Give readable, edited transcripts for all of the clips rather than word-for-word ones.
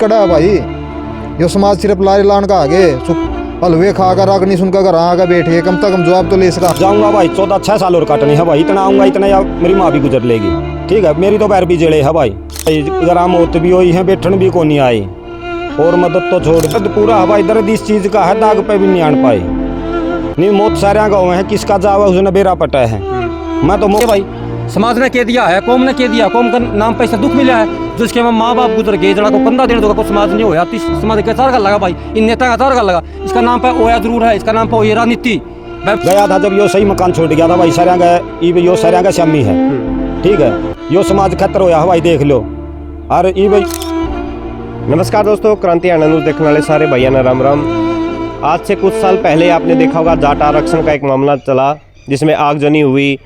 कड़ा है भाई। यो समाज सिर्फ लारे लान का आगे हलवे खाकर आग नहीं सुनकर घर आकर बैठे, कम से कम जवाब तो ले सका। जाऊंगा भाई 14-6 साल और काटनी है भाई, इतना आऊंगा इतना या मेरी माँ भी गुजर लेगी। ठीक है, मेरी तो पैर भी जड़े है भाई। अगर मौत भी हुई है, बैठन भी को नहीं आई और मदद तो छोड़ दर्द पूरा है भाई। दर्द इस चीज का है दाग पे भी नहीं आन पाए। नहीं मौत सारे गाँव है, किसका जावा उसने बेरा पटा है। मैं तो भाई समाज ने कह दिया है, कौम ने कह दिया, कौम का नाम पे ऐसा दुख मिला है जिसके में माँ बाप गुजर गए, जड़ा को 15 दिन को समाज नहीं होया, तो समाज का चार का लगा भाई, इन नेता का चार का लगा। इसका नाम पे ओया जरूर है, इसका नाम पे ओया राजनीति। मैं गया था जब यो सही मकान छोड़ गया था भाई, सारे गए यो सारे का शामी है। ठीक है, यो समाज खतर होया भाई, देख लो। और ई भाई नमस्कार दोस्तों, क्रांति हरियाणा न्यूज़ देखने वाले सारे भैया ना राम राम। आज से कुछ साल पहले आपने देखा होगा जाट आरक्षण का एक मामला चला, जिसमें आगजनी हुई,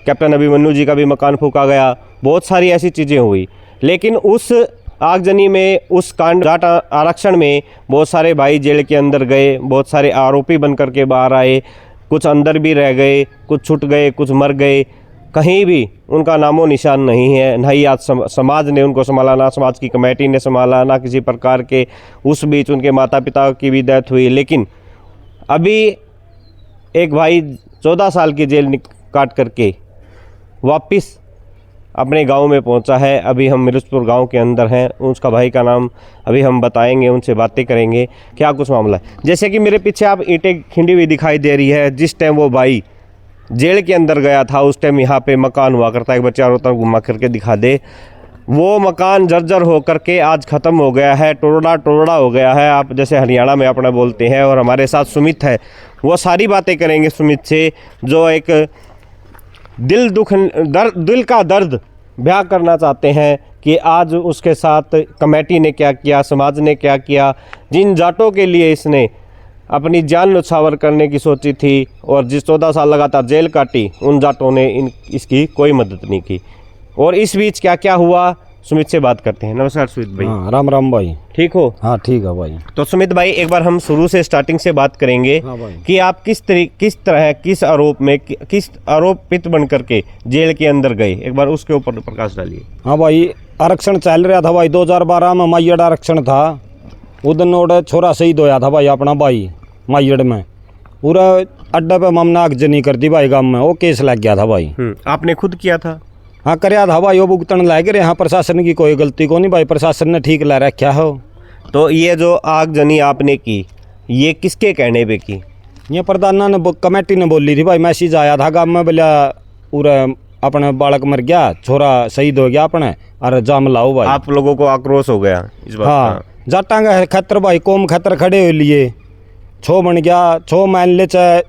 कैप्टन अभिमन्यु जी का भी मकान फूका गया, बहुत सारी ऐसी चीज़ें हुई। लेकिन उस आगजनी में, उस कांड जाट आरक्षण में बहुत सारे भाई जेल के अंदर गए, बहुत सारे आरोपी बन करके बाहर आए, कुछ अंदर भी रह गए, कुछ छूट गए, कुछ मर गए, कहीं भी उनका नामो निशान नहीं है। ना ही आज समाज ने उनको संभाला, ना समाज की कमेटी ने संभाला, ना किसी प्रकार के। उस बीच उनके माता पिता की भी डेथ हुई। लेकिन अभी एक भाई 14 साल की जेल काट करके वापस अपने गांव में पहुंचा है। अभी हम मिर्चपुर गांव के अंदर हैं, उसका भाई का नाम अभी हम बताएंगे, उनसे बातें करेंगे क्या कुछ मामला है। जैसे कि मेरे पीछे आप ईंटें खिंडी हुई दिखाई दे रही है, जिस टाइम वो भाई जेल के अंदर गया था उस टाइम यहाँ पे मकान हुआ करता है। एक बार चारों तरफ घुमा करके दिखा दे। वो मकान जर्जर हो करके आज ख़त्म हो गया है, टोड़ा टोड़ा हो गया है, आप जैसे हरियाणा में अपना बोलते हैं। और हमारे साथ सुमित है, वो सारी बातें करेंगे सुमित से, जो एक दिल का दर्द बयां करना चाहते हैं कि आज उसके साथ कमेटी ने क्या किया, समाज ने क्या किया, जिन जाटों के लिए इसने अपनी जान न्यौछावर करने की सोची थी और जिस 14 साल लगातार जेल काटी, उन जाटों ने इसकी कोई मदद नहीं की। और इस बीच क्या क्या हुआ, सुमित से बात करते हैं। नमस्कार सुमित भाई। हाँ, राम राम भाई। ठीक हो? हाँ ठीक है भाई। तो सुमित भाई एक बार हम शुरू से स्टार्टिंग से बात करेंगे। हाँ कि आप किस आरोप में, किस आरोपित बन करके जेल के अंदर गए, एक बार उसके ऊपर प्रकाश डालिए। हाँ भाई, आरक्षण चल रहा था भाई, 2012 में माइयड़ आरक्षण था। उदन ओड छोरा शहीद होया था भाई, अपना भाई माइयड़ में। पूरा अड्डा पे ममना आगजनी कर दी भाई गाँव में, वो केस लग गया था भाई। आपने खुद किया था? हाँ कराया था भाई, वो भुगतन लाए गए। यहाँ प्रशासन की कोई गलती को नहीं भाई, प्रशासन ने ठीक ला रखा हो। तो ये जो आगजनी आपने की, ये किसके कहने पे की? ये प्रधाना ने, कमेटी ने बोली थी भाई। मैसेज आया था गाँव में, बोला पूरा अपने बालक मर गया, छोरा शहीद हो गया अपने, और जाम लाओ भाई। आप लोगों को आक्रोश हो गया इस बात? हाँ, जाटांगा खतर भाई, कौम खतर खड़े हो लिए, छो बन गया, छो मान ले चाहे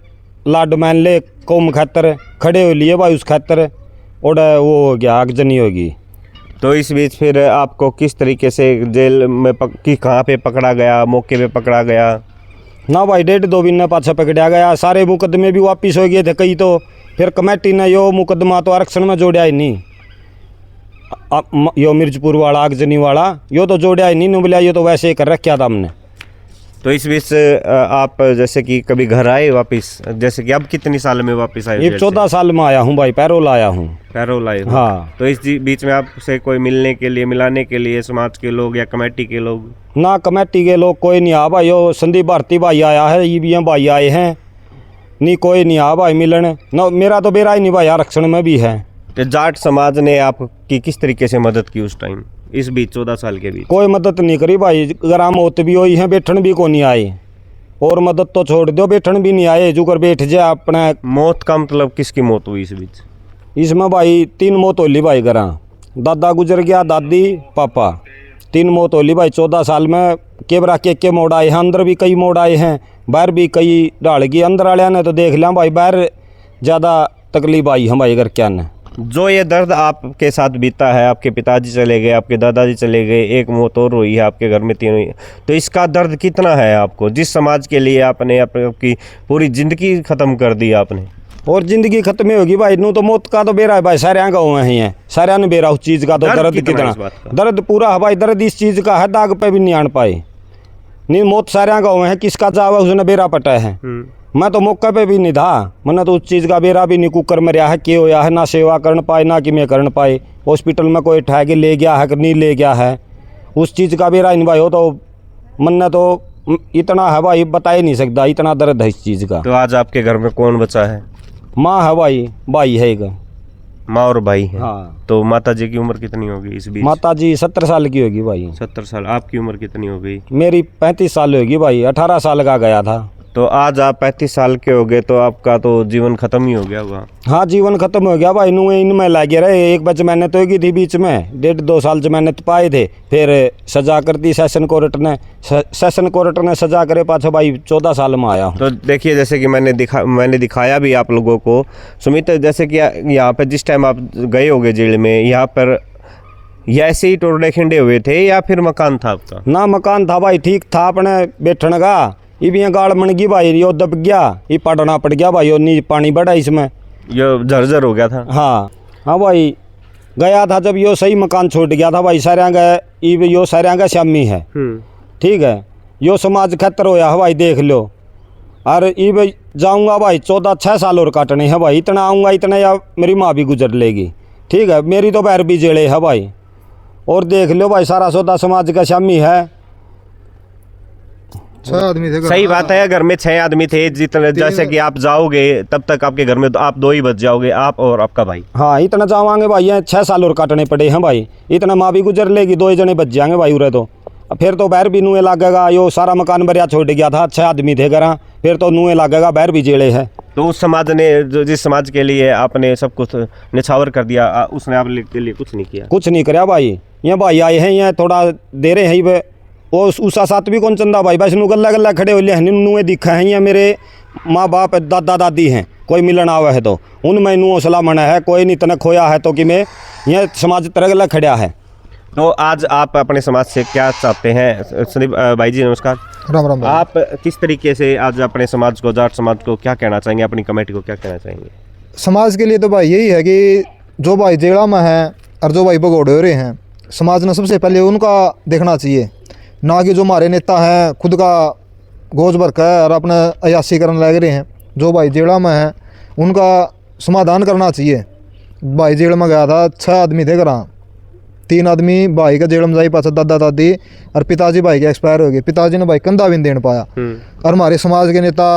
लाड मान ले, कौम खतर खड़े हो लिए भाई, उस खतर और वो हो गया, आगजनी होगी। तो इस बीच फिर आपको किस तरीके से जेल में कहाँ पे पकड़ा गया, मौके पे पकड़ा गया? ना भाई 1.5-2 महीने पाछा पकड़ा गया। सारे मुकदमे भी वापिस हो गए थे कई, तो फिर कमेटी ने यो मुकदमा तो आरक्षण में जोड़ा ही नहीं। यो मिर्चपुर वाला आगजनी वाला यो तो जोड़ा ही नहीं, बोला ये तो वैसे ही कर रखा था हमने। तो इस बीच आप जैसे कि कभी घर आए वापस, जैसे कि अब कितनी साल में वापस आए? ये 14 साल में आया हूँ भाई, पैरोल आया हूँ। पैरोल आए? हाँ। तो इस बीच में आपसे कोई मिलने के लिए, मिलाने के लिए समाज के लोग या कमेटी के लोग? ना कमेटी के लोग कोई नहीं आ भाई। यो संदीप भारती भाई आया है, EVM भाई आए हैं, नहीं कोई नहीं आ भाई मिलन। ना मेरा तो बेरा ही नहीं भाई, आरक्षण में भी है। तो जाट समाज ने आपकी किस तरीके से मदद की उस टाइम, इस बीच 14 साल के बीच? कोई मदद नहीं करी भाई। अगर मौत भी हुई है, बैठन भी को नहीं आए, और मदद तो छोड़ दो, बैठन भी नहीं आए। जुगर बैठ जाए अपना। मौत का मतलब किसकी मौत हुई इस बीच? इसमें भाई 3 मौत होली भाई। घरा दादा गुजर गया, दादी पापा, 3 मौत होली भाई 14 साल में। केबरा के मोड़ आए हैं, अंदर भी कई मोड़ आए हैं, बाहर भी कई डाल गई। अंदर वाले ने तो देख लिया भाई, बाहर ज़्यादा तकलीफ आई हमारे घर क्या ने। जो ये दर्द आपके साथ बीता है, आपके पिताजी चले गए, आपके दादाजी चले गए, एक मौत और हुई है आपके घर में, 3 हुई, तो इसका दर्द कितना है आपको, जिस समाज के लिए आपने आपकी पूरी ज़िंदगी ख़त्म कर दी आपने? और ज़िंदगी खत्म ही होगी भाई। नू तो मौत का तो बेरा है भाई, सारे गाँव में ही है, सारे ने बेरा उस चीज़ का। तो दर्द कितना, दर्द पूरा है भाई। दर्द इस चीज़ का है दाग पे भी नहीं आन पाए। नहीं मौत सारे गाँव में है, किसका जावा उसने बेरा पटा है। मैं तो मौके पे भी नहीं था, मैंने तो उस चीज़ का बेरा भी नहीं। कुकर में रहा है, के होया है, ना सेवा कर पाए, ना कि मैं कर पाए। हॉस्पिटल में कोई ठा के ले गया है कि नहीं ले गया है, उस चीज़ का भी राइन भाई हो तो मन ने तो इतना है भाई बता ही नहीं सकता, इतना दर्द है इस चीज़ का। तो आज आपके घर में कौन बचा है? माँ है भाई है एक। माँ और भाई है। हाँ। तो माता जी की उम्र कितनी होगी इस बीच? माता जी 70 साल की होगी भाई। 70 साल। आपकी उम्र कितनी हो गई? मेरी 35 साल होगी भाई, 18 साल का गया था। तो आज आप 35 साल के हो गए, तो आपका तो जीवन खत्म ही हो गया होगा। हाँ जीवन खत्म हो गया भाई, नुए इनमें लगे रहे। एक बच मैंने तो की थी बीच में, 1.5-2 साल से मैंने तो पाए थे, फिर सजा कर दी सेशन कोर्ट ने सजा करे पाछा भाई 14 साल में आया। तो देखिए, जैसे कि मैंने दिखाया भी आप लोगों को सुमित, जैसे कि यहाँ पर जिस टाइम आप गए होगे जेल में, यहाँ पर ये ऐसे ही टोरडे खिंडे हुए थे या फिर मकान था आपका? ना मकान था भाई, ठीक था अपने बैठने का। ये भी गाड़ बन गई भाई, यो दब गया, ये पड़ना पड़ गया भाई, और नी पानी बढ़ा इसमें, ये झरझर हो गया था। हाँ भाई गया था जब यो सही मकान छूट गया था भाई। सारे गए यो सारे गए श्यामी है, ठीक है, यो समाज खतर होया है भाई, देख लो। और ये भाई जाऊँगा भाई 14-6 साल और काटने है भाई, इतना आऊँगा इतना या मेरी माँ भी गुजर लेगी, ठीक है, मेरी तो पैर भी जेड़े है भाई। और देख लो भाई सारा सौदा समाज का शामी है। 6 आदमी थे। सही बात है, घर में 6 आदमी थे। जितने जैसे कि आप जाओगे तब तक आपके घर में तो आप 2 ही बच जाओगे, आप और आपका भाई। हाँ इतना जावांगे भाई, यहाँ 6 साल और काटने पड़े हैं भाई, इतना माँ भी गुजर लेगी, 2 जने बच जाएंगे भाई उरे तो। फिर तो बैर भी नुए लागेगा, यो सारा मकान बरिया छोड़ गया था, 6 आदमी थे घर, फिर तो नुए लागेगा, बैर भी जेड़े है। तो उस समाज ने जिस समाज के लिए आपने सब कुछ निछावर कर दिया, उसने आपके लिए कुछ नहीं किया? कुछ नहीं कराया भाई। यहाँ भाई आए हैं, यहाँ थोड़ा दे रहे हैं वो उसा साथ भी कौन चंदा भाई, बस गल्ला गल्ला खड़े हो लिया नुए दिखा है। यहाँ मेरे माँ बाप दादा दादी हैं, कोई मिलन आवा है तो उनमें नुओ सलाह मना है, कोई नहीं तना खोया है तो कि मैं यहाँ समाज तरह गल्ला खड़ा है। तो आज आप अपने समाज से क्या चाहते हैं? संदीप भाई जी नमस्कार। राम राम भाई। आप किस तरीके से आज अपने समाज को, जाट समाज को क्या कहना चाहेंगे, अपनी कमेटी को क्या कहना चाहेंगे? समाज के लिए तो भाई यही है कि जो भाई जेड़ा में है और जो भाई भगोड़े हो रहे हैं, समाज ने सबसे पहले उनका देखना चाहिए, ना कि जो हमारे नेता हैं खुद का गोज भर का और अपना अयासी करने लग रहे हैं। जो भाई जेड़ा में है उनका समाधान करना चाहिए। भाई जेड़ में गया था, 6 आदमी थे घर, 3 आदमी भाई का जेड़ में जाई, पास दादा दादी और पिताजी भाई के एक्सपायर हो गए। पिताजी ने भाई कंधा भी नहीं देने पाया। और हमारे समाज के नेता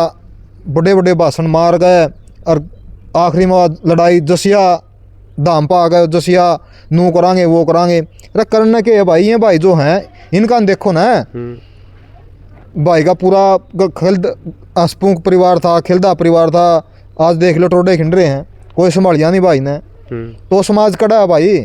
बड़े बड़े भाषण मार गए और आखिरी में लड़ाई जसिया धाम पा गए, जसिया नू करांगे वो करांगे। अरे करने के भाई ये भाई जो हैं इनका देखो ना, भाई का पूरा खिल्द हंसपूक परिवार था, खिलदा परिवार था, आज देख लो टोडे खिंड रहे हैं, कोई संभालिया नहीं भाई ने। तो समाज कड़ा है भाई,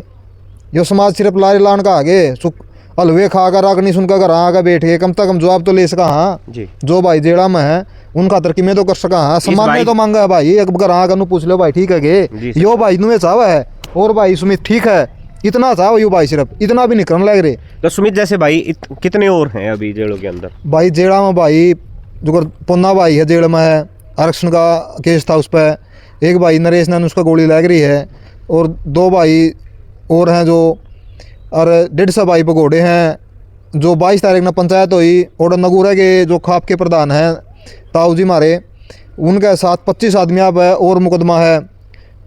जो समाज सिर्फ लारे लान का आगे सुख हलवे खा कर आग नहीं सुनकर घर आकर बैठ के कम से कम जवाब तो ले सका। हाँ जी। जो भाई जेड़ा में है उनका तरक्की में तो कर सका। हाँ सम्मान में तो मांगा है भाई, एक घर आकर नु पूछ लो भाई ठीक है गे यो भाई नुए चाव है और भाई सुमित ठीक है, इतना चाव यो भाई सिर्फ इतना भी नहीं करने लग रहे। तो सुमित जैसे भाई कितने और हैं अभी जेलों के अंदर? भाई जेड़ा में भाई जो पोन्ना भाई है जेड़ में है, आरक्षण का केस था उस पर, एक भाई नरेश ने उसका गोली लग रही है, और 2 भाई और हैं जो, और 150 भाई भगोड़े हैं। जो 22 तारीख में पंचायत हुई और नगूरा के जो खाप के प्रधान हैं ताऊ जी मारे, उनके साथ 25 आदमी अब है और मुकदमा है।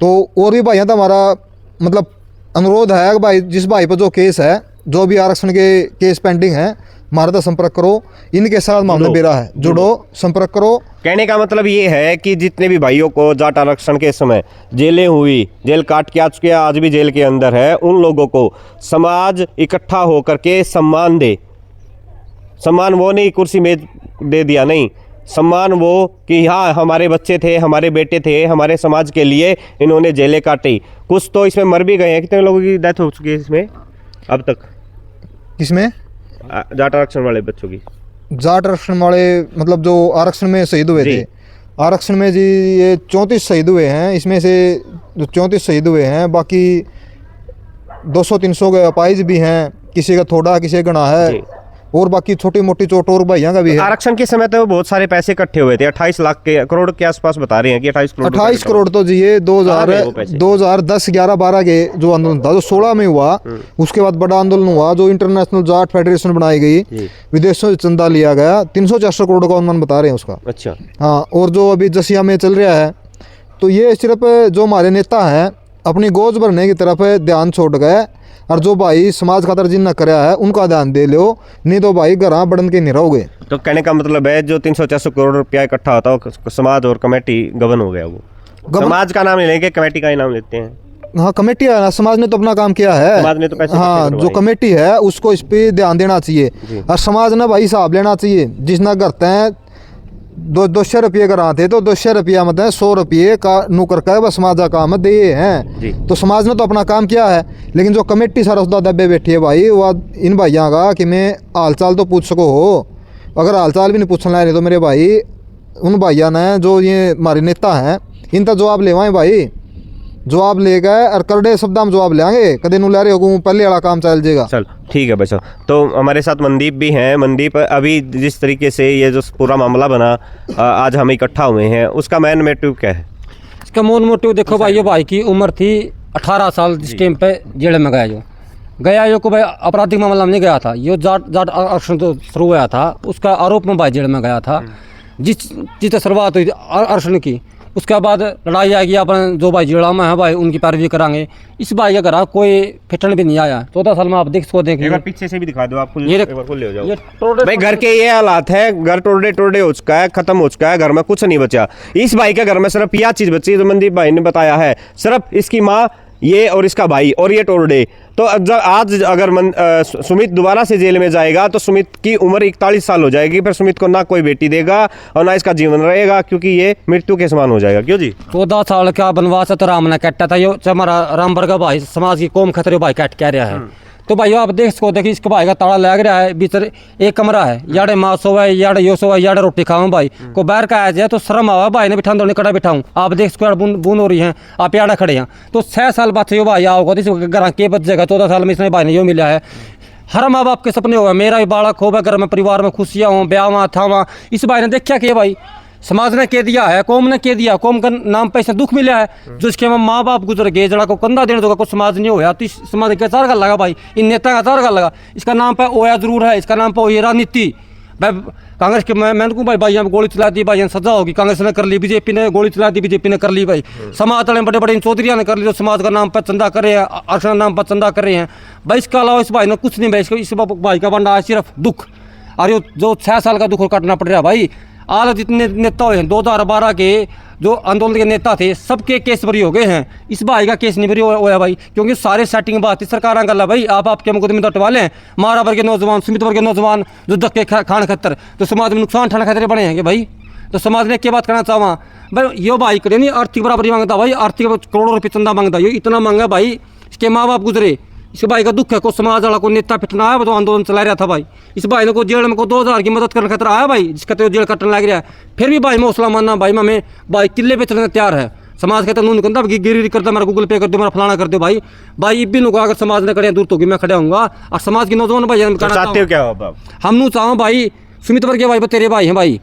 तो और भी भाई हैं, तो हमारा मतलब अनुरोध है कि भाई जिस भाई पर जो केस है, जो भी आरक्षण के केस पेंडिंग है, हमारे तो संपर्क करो, इनके साथ मामला बेरा है, जुड़ो संपर्क करो। कहने का मतलब ये है कि जितने भी भाइयों को जाट आरक्षण के समय जेलें हुई, जेल काट के आ चुके हैं, आज भी जेल के अंदर है, उन लोगों को समाज इकट्ठा होकर के सम्मान दे। सम्मान वो नहीं कुर्सी में दे दिया, नहीं, सम्मान वो कि हाँ हमारे बच्चे थे, हमारे बेटे थे, हमारे समाज के लिए इन्होंने जेलें काटी। कुछ तो इसमें मर भी गए हैं। कितने लोगों की डेथ हो चुकी है इसमें अब तक? किसमें? जाट आरक्षण वाले बच्चों की। जाट आरक्षण वाले मतलब जो आरक्षण में शहीद हुए थे, आरक्षण में जी ये 34 शहीद हुए हैं। इसमें से जो 34 शहीद हुए हैं, बाकी 200-300 के अपाइज भी हैं, किसी का थोड़ा किसी का गणा है, और बाकी छोटी मोटी चोट और भैया का भी है। आरक्षण के समय तो बहुत सारे पैसे इकट्ठे हुए थे, 28 लाख के करोड़ के आसपास बता रहे हैं कि 28 करोड़ तो जी ये 2010, 11, 12 के जो आंदोलन था, जो 16 में हुआ, उसके बाद बड़ा आंदोलन हुआ, जो इंटरनेशनल जाट फेडरेशन बनाई गई, विदेशों से चंदा लिया गया, 300-400 करोड़ का अनुमान बता रहे हैं उसका। अच्छा हाँ, और जो अभी जसिया में चल रहा है, तो ये सिर्फ जो हमारे नेता हैं अपनी गोज भरने की तरफ ध्यान छोड़ गए और जो भाई समाज खातर जिन कराया है उनका ध्यान दे लो, नहीं तो भाई घर बढ़न के नहीं रहोगे। तो कहने का मतलब है जो 300-400 करोड़ रुपया इकट्ठा होता है वो समाज और कमेटी गबन हो गया। वो समाज का नाम नहीं लेंगे, कमेटी का ही नाम लेते हैं। हाँ कमेटी है ना, समाज ने तो अपना काम किया है, समाज ने तो पैसे हाँ इकट्ठे जो करवाए। कमेटी है उसको इस पे ध्यान देना चाहिए और समाज ने भाई हिसाब लेना चाहिए। जिसना करते हैं 200 रुपये का थे तो 200 रुपया मतलब 100 रुपये का नौकर का बस समाज का काम दे जी। हैं। तो समाज ने तो अपना काम किया है, लेकिन जो कमेटी सरसदा दबे बैठी है भाई वो इन भाइयों का कि मैं हाल चाल तो पूछ सको हो, अगर हाल चाल भी नहीं पूछने लाए तो मेरे भाई उन भाइयों ने जो ये हमारे नेता हैं इन तक जवाब लेवाएं भाई, जवाब ले गए और करड़े शब्द हम जवाब लेंगे, कदे नु ले रहे हो पहले वाला काम चल जाएगा। चल ठीक है बच्चों, तो हमारे साथ मनदीप भी हैं। मनदीप, अभी जिस तरीके से ये जो पूरा मामला बना, आज हम इकट्ठा हुए हैं, उसका मेन मोटिव क्या है? इसका मूल मोटिव देखो भाई, ये भाई की उम्र थी 18 साल जिस टाइम पे जेल में गया जो को भाई आपराधिक मामला में नहीं गया था, ये जाट आरक्षण तो शुरू हुआ था, उसका आरोप में भाई जेल में गया था। जिस शुरुआत हुई आरक्षण की, उसके बाद लड़ाई आएगी अपन जो भाई जेड़ा में है भाई उनकी पैरवी करांगे। इस भाई का घर कोई फिटन भी नहीं आया 14 साल में, आप देख सको एक बार पीछे से भी दिखा दो, आप ये एक बार खुले हो जाओ। ये टोटल भाई घर के ये हालात है, घर टोड़े हो चुका है, खत्म हो चुका है, घर में कुछ नहीं बचा। इस भाई के घर में सिर्फ यह चीज बची जो मनदीप भाई ने बताया है, सिर्फ इसकी माँ, ये और इसका भाई और ये टोरडे। तो आज अगर सुमित दोबारा से जेल में जाएगा तो सुमित की उम्र 41 साल हो जाएगी, फिर सुमित को ना कोई बेटी देगा और ना इसका जीवन रहेगा, क्योंकि ये मृत्यु के समान हो जाएगा। क्यों जी? 14 साल का बनवास तो राम ने कटा था, यो हमारा रामबर का भाई समाज की कौम खतरे भाई कट कह रहा है। तो भाई आप देख सको, देखिए इसके भाई का ताला लग रहा है, भीतर एक कमरा है, याडे माँ सोवा है, याडे यो सोवा है, याडे रोटी खाऊं भाई को बाहर का आ जाए तो शर्म आवा भाई ने बिठा दो कड़ा बिठाऊं। आप देख सको बूंद हो रही है, आप याडा खड़े हैं। तो 6 साल बाद से यो भाई आओगा तो घर के बच जाएगा। 14 साल में इसने भाई ने यो मिला है। हर माँ बाप के सपने हो, मेरा भी बालक हो, घर में परिवार में खुशियाँ हों, ब्याह था वहाँ। इस भाई ने देखा कि भाई समाज ने कह दिया है, कौम ने कह दिया, कौम का नाम पे ऐसा दुख मिला है जो इसके माँ बाप गुजर गए, जरा को कंधा देने तो कुछ समाज नहीं होया। तो इस समाज का चार गल लगा भाई, इन नेता का चार गल लगा। इसका नाम पे ओया जरूर है, इसका नाम पे ओया राजनीति। भाई कांग्रेस के मैं कहूँ भाई यहाँ गोली चला दी, भाई सजा होगी, कांग्रेस ने कर ली, बीजेपी ने गोली चला दी, बीजेपी ने कर ली। भाई समाज वाले बड़े बड़े चौधरिया ने कर ली, जो समाज का नाम पर चंदा कर रहे हैं, आरक्षण नाम पर चंदा कर रहे हैं। भाई इसके अलावा इस भाई ने कुछ नहीं, भाई इस भाई का बंडा है सिर्फ दुख। और जो 6 साल का दुख काटना पड़ रहा भाई। आज जितने नेता हुए हैं 2012 के जो आंदोलन के नेता थे, सबके केस बरी हो गए हैं। इस भाई का केस नहीं बरी हुआ भाई, क्योंकि सारे सेटिंग बात है सरकार गल भाई। आप आपके मुकदमे दटवा लें, मारा वर्ग के नौजवान, सुमित वर्ग के नौजवान जो धक्के खान खतर, तो समाज में नुकसान उठाने खतरे बने हैं कि भाई। तो समाज ने क्या बात करना चाहवा भाई, यो भाई करे नहीं आर्थिक बराबरी मांगता भाई, आर्थिक करोड़ों रुपये चंदा मांगता, ये इतना मांगा भाई। इसके माँ बाप गुजरे, इस भाई का दुख है। को समाज वाला को नेता पिटना है, वो तो आंदोलन चला रहा था भाई। इस भाई ने को जेल में को 2000 की मदद करने खतरा आया भाई, जिसका तो जेल कटने लग रहा है। फिर भी भाई हौसला मानना भाई, मैं भाई किले पे चलने तैयार है। समाज कहता नून कहता गिरी करता, मेरा गूगल पे कर दो, मेरा फलाना कर दो भाई। भाई इब्बी नु अगर समाज ने करे दूर तो मैं खड़ा हूँगा। और समाज के नौजवान भाई चाहते हो क्या हो आप? हम नू चाहो भाई, सुमित वर्ग के भाई तेरे भाई हैं भाई,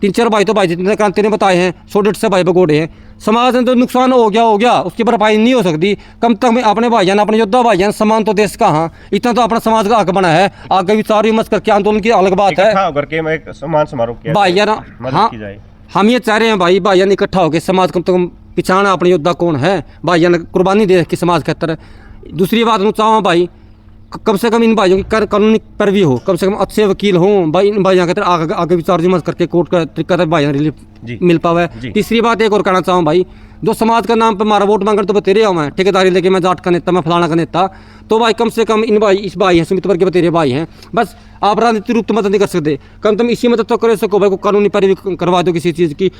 3-4 भाई तो भाई जितने क्रांति ने बताए हैं, 100-150 भाई बगोड़े हैं। समाज में तो नुकसान हो गया, उसकी भरपाई नहीं हो सकती। कम तक में अपने भाईजान, अपने योद्धा भाईजान, समान तो देश का, हाँ इतना तो अपना समाज का हक बना है। आगे विचार विमर्श करके आंदोलन की अलग बात है करके मैं एक सम्मान समारोह किया भाईजान। हाँ हम ये चाह रहे हैं भाई, भाईजान इकट्ठा होकर समाज कम से कम पिछाना अपने योद्धा कौन है, भाईजान कुर्बानी दे के समाज के तरह। दूसरी बात मैं चाहूँ भाई, कम से कम इन भाइयों की कानूनी पैरवी हो, कम से कम अच्छे वकील हों भाई। इन भाइयों के तरह आगे विचार विमर्श करके कोर्ट का तरीका तक भाइयों रिलीफ मिल पावे। तीसरी बात एक और कहना चाहूँ भाई, जो समाज का नाम पे हमारा वोट मांगकर तो बतेरे हूँ मैं, ठेकेदारी लेके मैं जाट का नेता, मैं फलाना का नेता। तो भाई कम से कम इन भाई, इस भाई हैं सुमित वर्ग के बतेरे भाई हैं, बस आप राजनीतिक रूप तो मदद नहीं कर सकते, कम से कम इसी मदद तो कर सको भाई, को कानूनी पैरवी करवा दो किसी चीज़ की।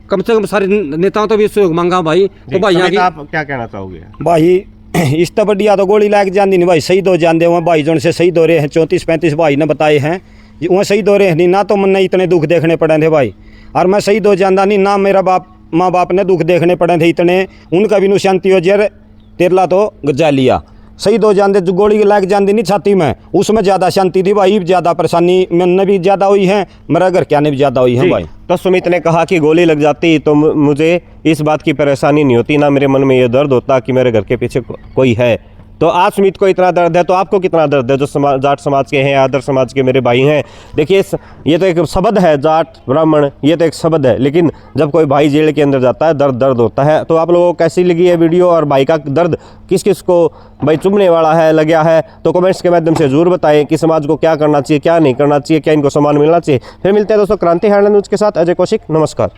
कम से कम सारे नेताओं तो भी सहयोग मांगा भाई। तो भाई यहाँ की आप क्या कहना चाहोगे? भाई इस तो बढ़िया तो गोली लाग जाती नहीं भाई, शहीद हो जाते हुए भाई जोन से शहीद हो रहे हैं, 34-35 भाई ने बताए हैं वहाँ शहीद हो रहे हैं। नहीं ना तो मन इतने दुख देखने पड़े थे भाई, और मैं शहीद हो जाता नहीं ना मेरा माँ बाप ने दुख देखने पड़े थे इतने, उनका भी नु शांति हो जाए। तेरला तो गजा लिया, शहीद हो जाते जो गोली लाग जाती नहीं छाती में, उसमें ज़्यादा शांति थी भाई, ज़्यादा परेशानी मैंने भी ज़्यादा हुई है, मेरा घर क्या ने भी ज़्यादा हुई है भाई। तो सुमित ने कहा कि गोली लग जाती तो मुझे इस बात की परेशानी नहीं होती, ना मेरे मन में ये दर्द होता कि मेरे घर के पीछे कोई है। तो आज सुमित को इतना दर्द है तो आपको कितना दर्द है जो जाट समाज के हैं, आदर समाज के मेरे भाई हैं। देखिए ये तो एक शब्द है जाट ब्राह्मण, ये तो एक शब्द है, लेकिन जब कोई भाई जेल के अंदर जाता है दर्द दर्द होता है। तो आप लोगों को कैसी लगी है वीडियो और भाई का दर्द किस किस को भाई चुभने वाला है, लगा है, तो कमेंट्स के माध्यम से जरूर बताएं कि समाज को क्या करना चाहिए, क्या नहीं करना चाहिए, क्या इनको सम्मान मिलना चाहिए। फिर मिलते हैं दोस्तों क्रांति हरियाणा न्यूज़ के साथ। अजय कौशिक, नमस्कार।